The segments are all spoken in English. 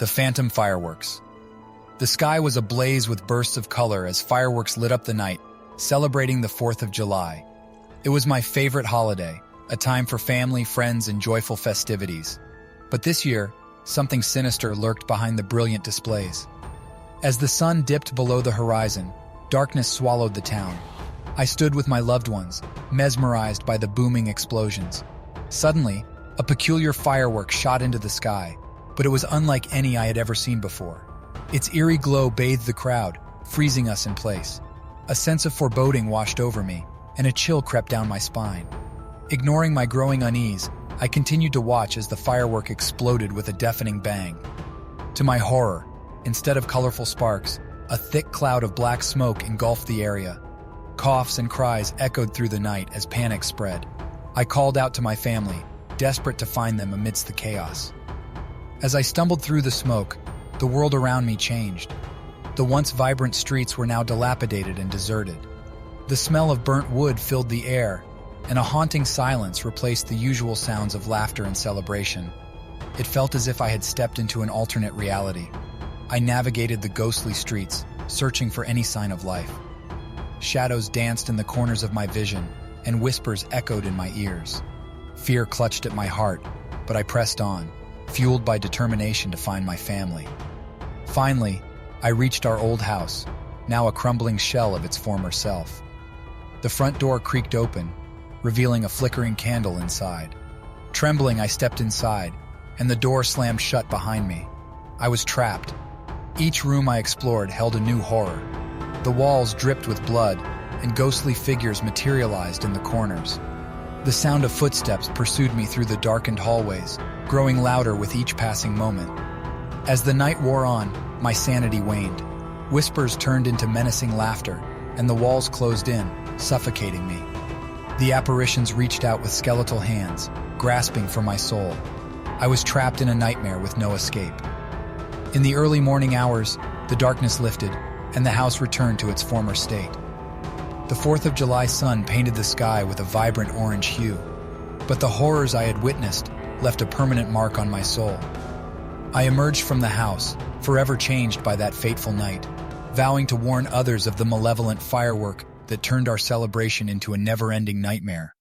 the Phantom Fireworks. The sky was ablaze with bursts of color as fireworks lit up the night, celebrating the 4th of July. It was my favorite holiday, a time for family, friends, and joyful festivities. But this year, something sinister lurked behind the brilliant displays. As the sun dipped below the horizon, darkness swallowed the town. I stood with my loved ones, mesmerized by the booming explosions. Suddenly, a peculiar firework shot into the sky, but it was unlike any I had ever seen before. Its eerie glow bathed the crowd, freezing us in place. A sense of foreboding washed over me, and a chill crept down my spine. Ignoring my growing unease, I continued to watch as the firework exploded with a deafening bang. To my horror, instead of colorful sparks, a thick cloud of black smoke engulfed the area. Coughs and cries echoed through the night as panic spread. I called out to my family, desperate to find them amidst the chaos. As I stumbled through the smoke, the world around me changed. The once vibrant streets were now dilapidated and deserted. The smell of burnt wood filled the air, and a haunting silence replaced the usual sounds of laughter and celebration. It felt as if I had stepped into an alternate reality. I navigated the ghostly streets, searching for any sign of life. Shadows danced in the corners of my vision, and whispers echoed in my ears. Fear clutched at my heart, but I pressed on, fueled by determination to find my family. Finally, I reached our old house, now a crumbling shell of its former self. The front door creaked open, revealing a flickering candle inside. Trembling, I stepped inside, and the door slammed shut behind me. I was trapped. Each room I explored held a new horror. The walls dripped with blood, and ghostly figures materialized in the corners. The sound of footsteps pursued me through the darkened hallways, growing louder with each passing moment. As the night wore on, my sanity waned. Whispers turned into menacing laughter, and the walls closed in, suffocating me. The apparitions reached out with skeletal hands, grasping for my soul. I was trapped in a nightmare with no escape. In the early morning hours, the darkness lifted, and the house returned to its former state. The 4th of July sun painted the sky with a vibrant orange hue, but the horrors I had witnessed left a permanent mark on my soul. I emerged from the house, forever changed by that fateful night, vowing to warn others of the malevolent firework that turned our celebration into a never-ending nightmare.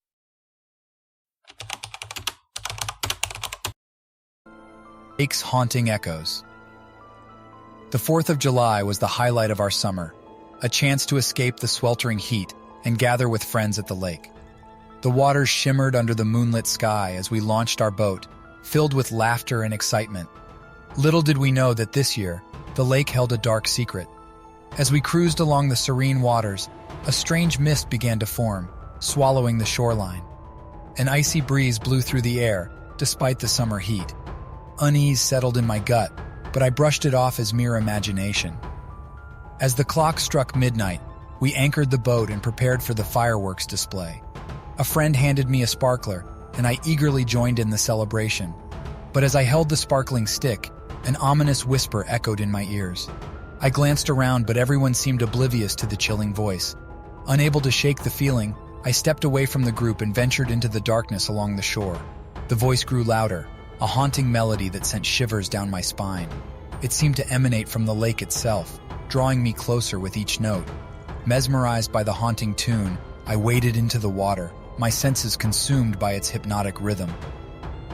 Lake's haunting echoes. The 4th of July was the highlight of our summer, a chance to escape the sweltering heat and gather with friends at the lake. The waters shimmered under the moonlit sky as we launched our boat, filled with laughter and excitement. Little did we know that this year, the lake held a dark secret. As we cruised along the serene waters, a strange mist began to form, swallowing the shoreline. An icy breeze blew through the air, despite the summer heat. Unease settled in my gut, but I brushed it off as mere imagination. As the clock struck midnight, we anchored the boat and prepared for the fireworks display. A friend handed me a sparkler, and I eagerly joined in the celebration. But as I held the sparkling stick, an ominous whisper echoed in my ears. I glanced around, but everyone seemed oblivious to the chilling voice. Unable to shake the feeling, I stepped away from the group and ventured into the darkness along the shore. The voice grew louder, a haunting melody that sent shivers down my spine. It seemed to emanate from the lake itself, drawing me closer with each note. Mesmerized by the haunting tune, I waded into the water, my senses consumed by its hypnotic rhythm.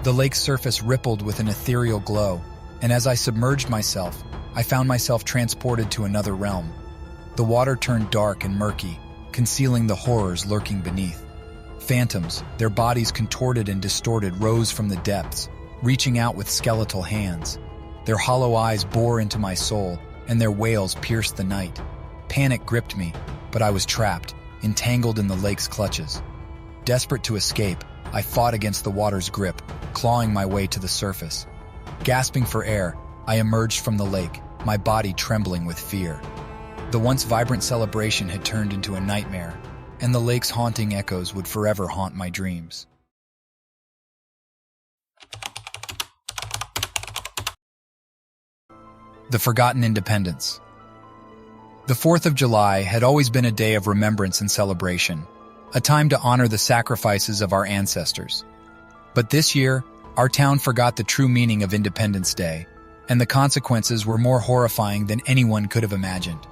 The lake's surface rippled with an ethereal glow, and as I submerged myself, I found myself transported to another realm. The water turned dark and murky, concealing the horrors lurking beneath. Phantoms, their bodies contorted and distorted, rose from the depths, reaching out with skeletal hands. Their hollow eyes bore into my soul, and their wails pierced the night. Panic gripped me, but I was trapped, entangled in the lake's clutches. Desperate to escape, I fought against the water's grip, clawing my way to the surface. Gasping for air, I emerged from the lake, my body trembling with fear. The once vibrant celebration had turned into a nightmare, and the lake's haunting echoes would forever haunt my dreams. The Forgotten Independence. The 4th of July had always been a day of remembrance and celebration, a time to honor the sacrifices of our ancestors. But this year, our town forgot the true meaning of Independence Day. and the consequences were more horrifying than anyone could have imagined.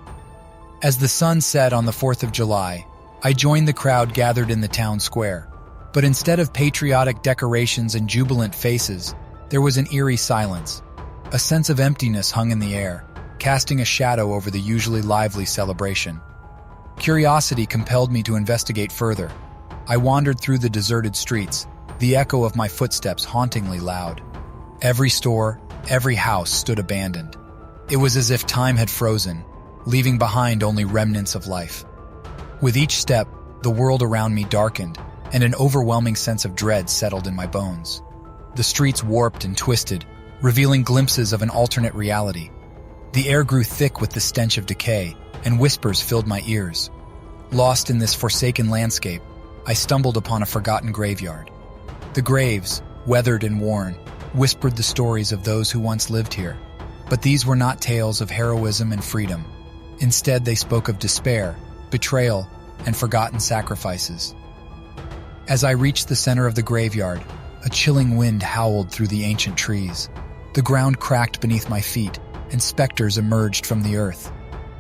As the sun set on the 4th of July, I joined the crowd gathered in the town square. But instead of patriotic decorations and jubilant faces, there was an eerie silence. A sense of emptiness hung in the air, casting a shadow over the usually lively celebration. Curiosity compelled me to investigate further. I wandered through the deserted streets, the echo of my footsteps hauntingly loud. Every store, every house stood abandoned. It was as if time had frozen, leaving behind only remnants of life. With each step, the world around me darkened, and an overwhelming sense of dread settled in my bones. The streets warped and twisted, revealing glimpses of an alternate reality. The air grew thick with the stench of decay, and whispers filled my ears. Lost in this forsaken landscape, I stumbled upon a forgotten graveyard. The graves, weathered and worn, whispered the stories of those who once lived here. But these were not tales of heroism and freedom. Instead, they spoke of despair, betrayal, and forgotten sacrifices. As I reached the center of the graveyard, a chilling wind howled through the ancient trees. The ground cracked beneath my feet, and specters emerged from the earth.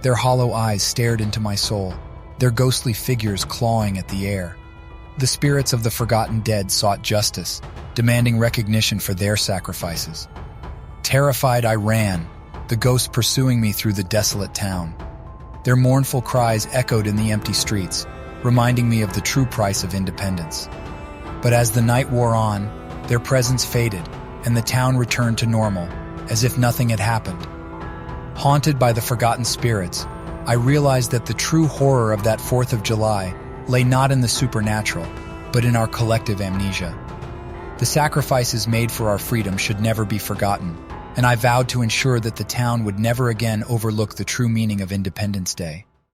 Their hollow eyes stared into my soul, their ghostly figures clawing at the air. The spirits of the forgotten dead sought justice, demanding recognition for their sacrifices. Terrified, I ran, the ghosts pursuing me through the desolate town. Their mournful cries echoed in the empty streets, reminding me of the true price of independence. But as the night wore on, their presence faded, and the town returned to normal, as if nothing had happened. Haunted by the forgotten spirits, I realized that the true horror of that 4th of July lay not in the supernatural, but in our collective amnesia. The sacrifices made for our freedom should never be forgotten, and I vowed to ensure that the town would never again overlook the true meaning of Independence Day.